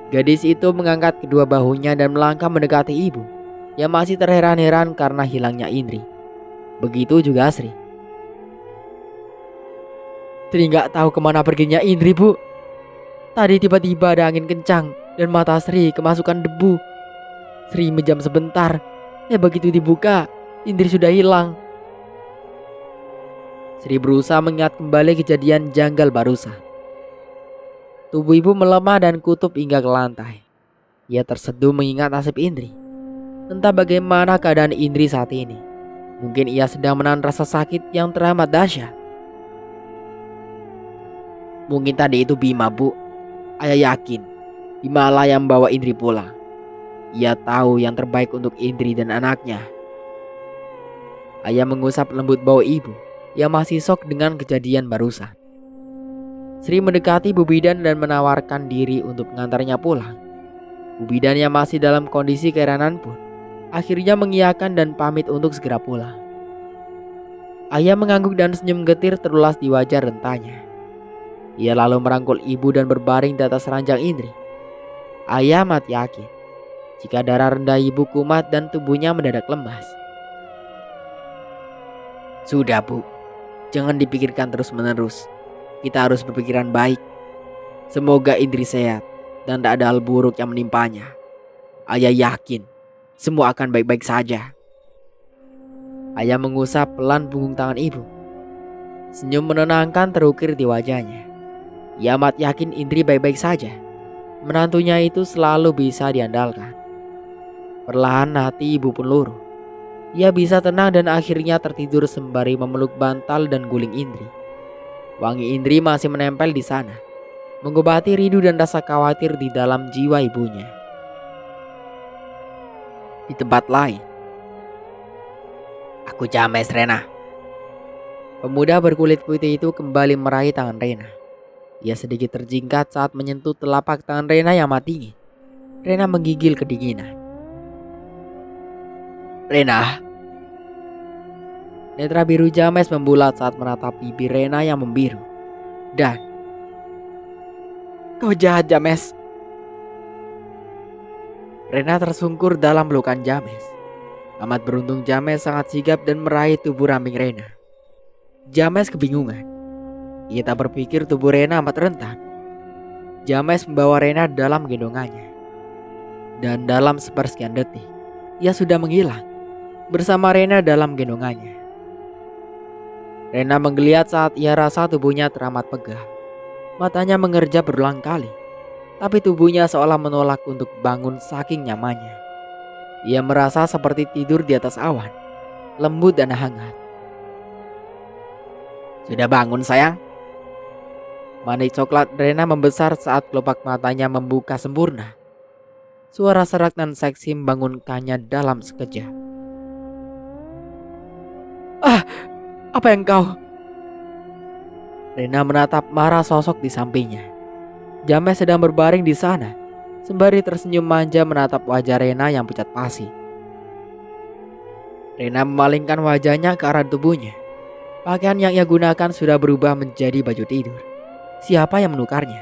Gadis itu mengangkat kedua bahunya dan melangkah mendekati ibu yang masih terheran-heran karena hilangnya Indri. Begitu juga Sri. Sri nggak tahu kemana perginya Indri, Bu. Tadi tiba-tiba ada angin kencang dan mata Sri kemasukan debu. Sri menjam sebentar. Begitu dibuka, Indri sudah hilang. Sri berusaha mengingat kembali kejadian janggal barusan. Tubuh ibu melemah dan kutub hingga ke lantai. Ia terseduh mengingat nasib Indri. Entah bagaimana keadaan Indri saat ini. Mungkin ia sedang menahan rasa sakit yang teramat dahsyat. Mungkin tadi itu Bima, Bu. Ayah yakin Bima lah yang membawa Indri pulang. Ia tahu yang terbaik untuk Indri dan anaknya. Ayah mengusap lembut bau ibu yang masih syok dengan kejadian barusan. Sri mendekati Bu Bidan dan menawarkan diri untuk mengantarnya pulang. Bu Bidan yang masih dalam kondisi keheranan pun akhirnya mengiyakan dan pamit untuk segera pulang. Ayah mengangguk dan senyum getir terulas di wajah rentanya. Ia lalu merangkul ibu dan berbaring di atas ranjang Indri. Ayah amat yakin jika darah rendah ibu kumat dan tubuhnya mendadak lemas. Sudah, Bu, jangan dipikirkan terus-menerus. Kita harus berpikiran baik. Semoga Indri sehat dan tak ada hal buruk yang menimpanya. Ayah yakin semua akan baik-baik saja. Ayah mengusap pelan punggung tangan ibu. Senyum menenangkan terukir di wajahnya. Ia amat yakin Indri baik-baik saja. Menantunya itu selalu bisa diandalkan. Perlahan hati ibu pun luruh. Ia bisa tenang dan akhirnya tertidur sembari memeluk bantal dan guling Indri. Wangi Indri masih menempel di sana, mengobati rindu dan rasa khawatir di dalam jiwa ibunya. Di tempat lain, aku James, Rena. Pemuda berkulit putih itu kembali meraih tangan Rena. Ia sedikit terjingkat saat menyentuh telapak tangan Rena yang amat dingin. Rena menggigil kedinginan. Rena. Netra biru James membulat saat menatap bibir Rena yang membiru. Dan kau jahat, James. Rena tersungkur dalam pelukan James. Amat beruntung James sangat sigap dan meraih tubuh ramping Rena. James kebingungan. Ia tak berpikir tubuh Rena amat rentan. James membawa Rena dalam gendongannya. Dan dalam sepersekian detik, ia sudah menghilang bersama Rena dalam gendongannya. Rena menggeliat saat ia rasa tubuhnya teramat pegal. Matanya mengerjap berulang kali, tapi tubuhnya seolah menolak untuk bangun saking nyamannya. Ia merasa seperti tidur di atas awan, lembut dan hangat. Sudah bangun, sayang? Manik coklat Rena membesar saat kelopak matanya membuka sempurna. Suara serak dan seksi membangunkannya dalam sekejap. Apa yang kau? Rena menatap marah sosok di sampingnya. James sedang berbaring di sana, sembari tersenyum manja menatap wajah Rena yang pucat pasi. Rena memalingkan wajahnya ke arah tubuhnya. Pakaian yang ia gunakan sudah berubah menjadi baju tidur. Siapa yang menukarnya?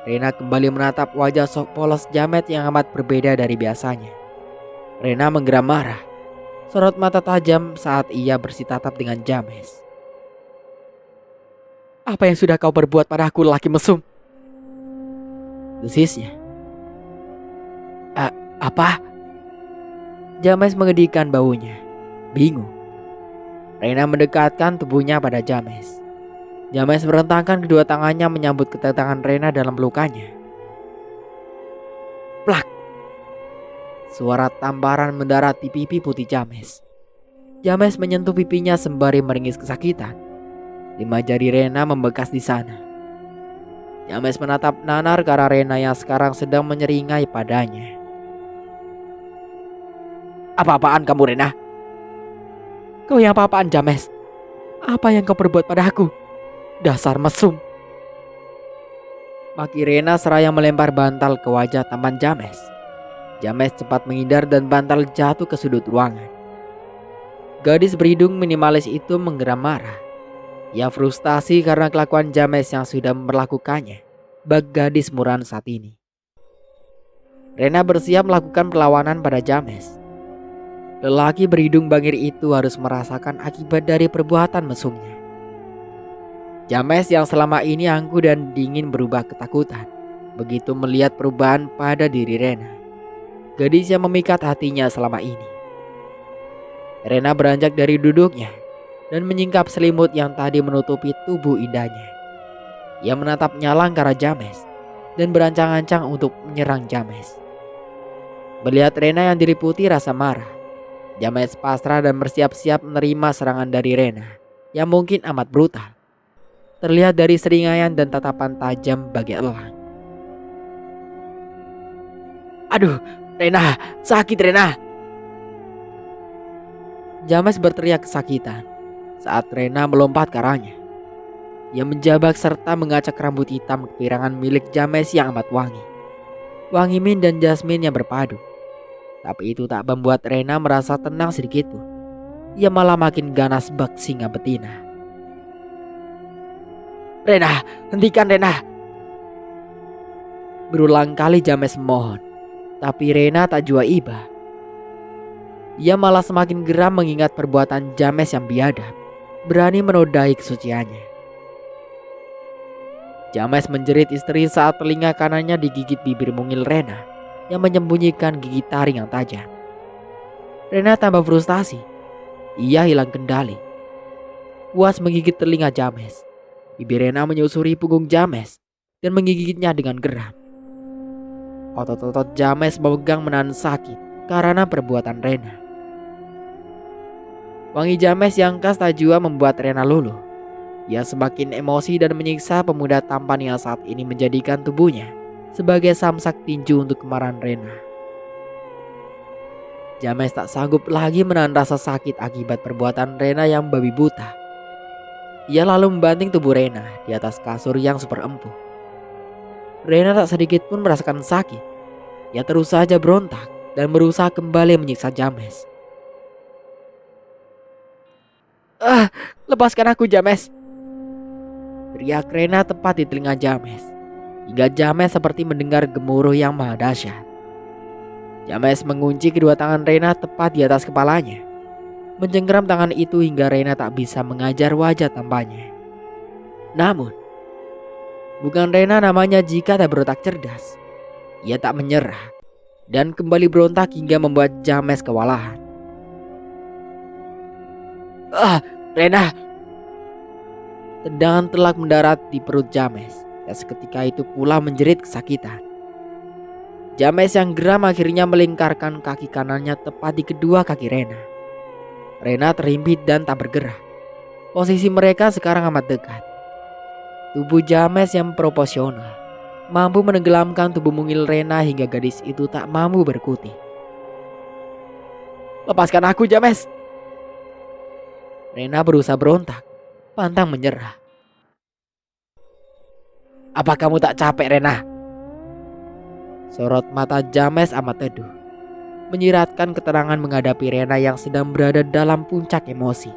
Rena kembali menatap wajah sok polos James yang amat berbeda dari biasanya. Rena menggeram marah. Sorot mata tajam saat ia bersitatap dengan James. Apa yang sudah kau perbuat padaku, lelaki mesum? Desisnya. Apa? James mengedihkan baunya. Bingung. Rena mendekatkan tubuhnya pada James. James merentangkan kedua tangannya menyambut kedatangan Rena dalam pelukannya. Plak! Suara tamparan mendarat di pipi putih James. James menyentuh pipinya sembari meringis kesakitan. 5 jari Rena membekas di sana. James menatap nanar ke arah Rena yang sekarang sedang menyeringai padanya. Apa-apaan kamu, Rena? Kau yang apa-apaan, James? Apa yang kau perbuat padaku? Dasar mesum! Maki Rena seraya melempar bantal ke wajah tampan James. James cepat menghindar dan bantal jatuh ke sudut ruangan. Gadis berhidung minimalis itu menggeram marah. Ia frustasi karena kelakuan James yang sudah memperlakukannya bagi gadis murahan saat ini. Rena bersiap melakukan perlawanan pada James. Lelaki berhidung bangir itu harus merasakan akibat dari perbuatan mesumnya. James yang selama ini angkuh dan dingin berubah ketakutan begitu melihat perubahan pada diri Rena, gadis yang memikat hatinya selama ini. Rena beranjak dari duduknya dan menyingkap selimut yang tadi menutupi tubuh indahnya. Ia menatap nyalang ke arah James dan berancang-ancang untuk menyerang James. Melihat Rena yang diliputi rasa marah, James pasrah dan bersiap-siap menerima serangan dari Rena yang mungkin amat brutal. Terlihat dari seringaian dan tatapan tajam bagi elang. "Aduh, Rena, sakit Rena!" James berteriak kesakitan saat Rena melompat ke arahnya. Ia menjabak serta mengacak rambut hitam kepirangan milik James yang amat wangi. Wangi mint dan jasmin yang berpadu. Tapi itu tak membuat Rena merasa tenang sedikit pun. Ia malah makin ganas bak singa betina. "Rena, hentikan Rena!" Berulang kali James memohon, tapi Rena tak jua iba. Ia malah semakin geram mengingat perbuatan James yang biadab, berani menodai kesuciannya. James menjerit istri saat telinga kanannya digigit bibir mungil Rena yang menyembunyikan gigi taring yang tajam. Rena tambah frustasi. Ia hilang kendali. Puas menggigit telinga James, bibir Rena menyusuri punggung James dan menggigitnya dengan geram. Otot-otot James memegang menahan sakit karena perbuatan Rena. Wangi James yang khas tak jua membuat Rena luluh. Ia semakin emosi dan menyiksa pemuda tampan yang saat ini menjadikan tubuhnya sebagai samsak tinju untuk kemarahan Rena. James tak sanggup lagi menahan rasa sakit akibat perbuatan Rena yang babi buta. Ia lalu membanting tubuh Rena di atas kasur yang super empuk. Rena tak sedikit pun merasakan sakit. Ia terus saja berontak dan berusaha kembali menyiksa James. Lepaskan aku James!" teriak Rena tepat di telinga James, hingga James seperti mendengar gemuruh yang maha dahsyat. James mengunci kedua tangan Rena tepat di atas kepalanya, mencengkeram tangan itu hingga Rena tak bisa mengajar wajah tampaknya. Namun, bukan Rena namanya jika tak berotak cerdas. Ia tak menyerah dan kembali berontak hingga membuat James kewalahan. Rena!" Tendangan telak mendarat di perut James dan seketika itu pula menjerit kesakitan. James yang geram akhirnya melingkarkan kaki kanannya tepat di kedua kaki Rena. Rena terhimpit dan tak bergerak. Posisi mereka sekarang amat dekat. Tubuh James yang proporsional mampu menenggelamkan tubuh mungil Rena hingga gadis itu tak mampu berkutik. "Lepaskan aku James!" Rena berusaha berontak, pantang menyerah. "Apa kamu tak capek Rena?" Sorot mata James amat teduh, menyiratkan keterangan menghadapi Rena yang sedang berada dalam puncak emosi.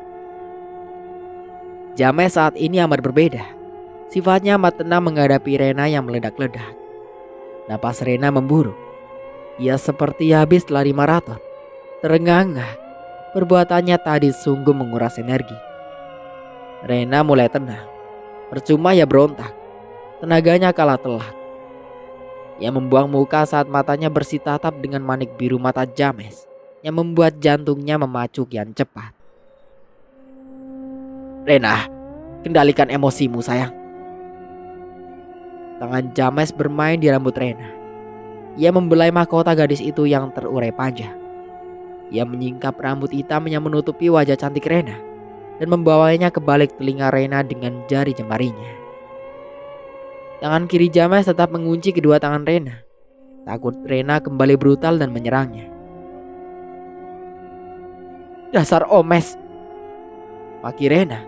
James saat ini amat berbeda. Sifatnya amat tenang menghadapi Rena yang meledak-ledak. Napas Rena memburuk. Ia seperti habis lari maraton. Terengah-engah. Perbuatannya tadi sungguh menguras energi. Rena mulai tenang. Percuma ia berontak. Tenaganya kalah telak. Ia membuang muka saat matanya bersitatap dengan manik biru mata James yang membuat jantungnya memacu kian cepat. "Rena, kendalikan emosimu sayang." Tangan James bermain di rambut Rena. Ia membelai mahkota gadis itu yang terurai panjang. Ia menyingkap rambut hitam yang menutupi wajah cantik Rena dan membawanya ke balik telinga Rena dengan jari jemarinya. Tangan kiri James tetap mengunci kedua tangan Rena. Takut Rena kembali brutal dan menyerangnya. "Dasar omes!" maki Rena.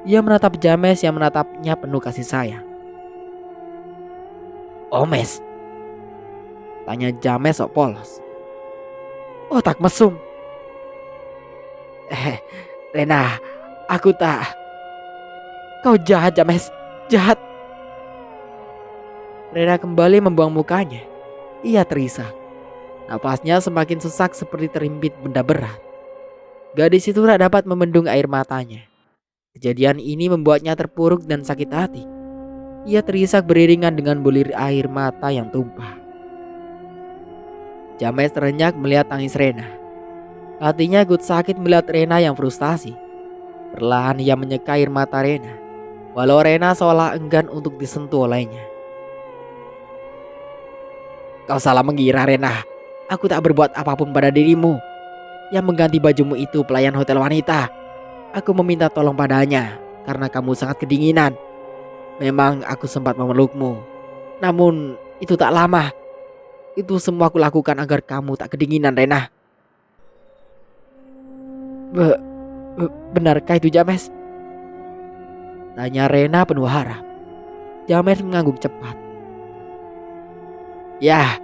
Ia menatap James yang menatapnya penuh kasih sayang. "Omes?" tanya James sok polos. "Otak mesum." Rena, aku tak..." "Kau jahat James, jahat." Rena kembali membuang mukanya. Ia terisak. Napasnya semakin sesak seperti terhimpit benda berat. Gadis itu tak dapat membendung air matanya. Kejadian ini membuatnya terpuruk dan sakit hati. Ia terisak beriringan dengan bulir air mata yang tumpah. James terenyak melihat tangis Rena. Hatinya ikut sakit melihat Rena yang frustasi. Perlahan ia menyeka air mata Rena, walau Rena seolah enggan untuk disentuh olehnya. "Kau salah mengira Rena. Aku tak berbuat apapun pada dirimu. Yang mengganti bajumu itu pelayan hotel wanita. Aku meminta tolong padanya karena kamu sangat kedinginan. Memang aku sempat memelukmu, namun itu tak lama. Itu semua aku lakukan agar kamu tak kedinginan, Rena. Be- Benarkah itu, James? Tanya Rena penuh harap. James mengangguk cepat. Ya,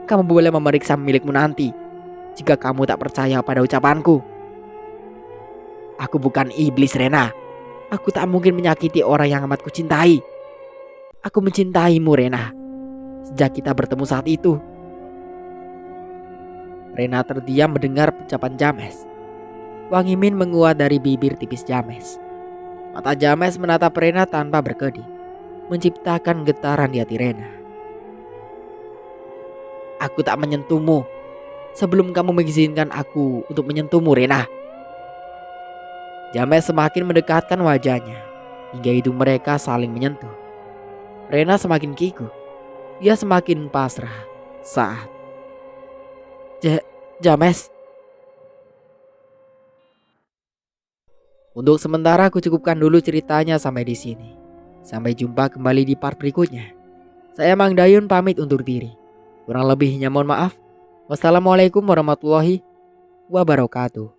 kamu boleh memeriksa milikmu nanti jika kamu tak percaya pada ucapanku. Aku bukan iblis, Rena. Aku tak mungkin menyakiti orang yang amat kucintai. Aku mencintaimu, Rena, sejak kita bertemu saat itu. Rena terdiam mendengar ucapan James. Wangi min menguat dari bibir tipis James. Mata James menatap Rena tanpa berkedip, menciptakan getaran di hati Rena. Aku tak menyentuhmu sebelum kamu mengizinkan aku untuk menyentuhmu, Rena. James semakin mendekatkan wajahnya hingga hidung mereka saling menyentuh. Rena semakin kikuk. Dia semakin pasrah saat James. Untuk sementara aku cukupkan dulu ceritanya sampai di sini. Sampai jumpa kembali di part berikutnya. Saya Mang Dayun pamit undur diri. Kurang lebihnya mohon maaf. Wassalamualaikum warahmatullahi wabarakatuh.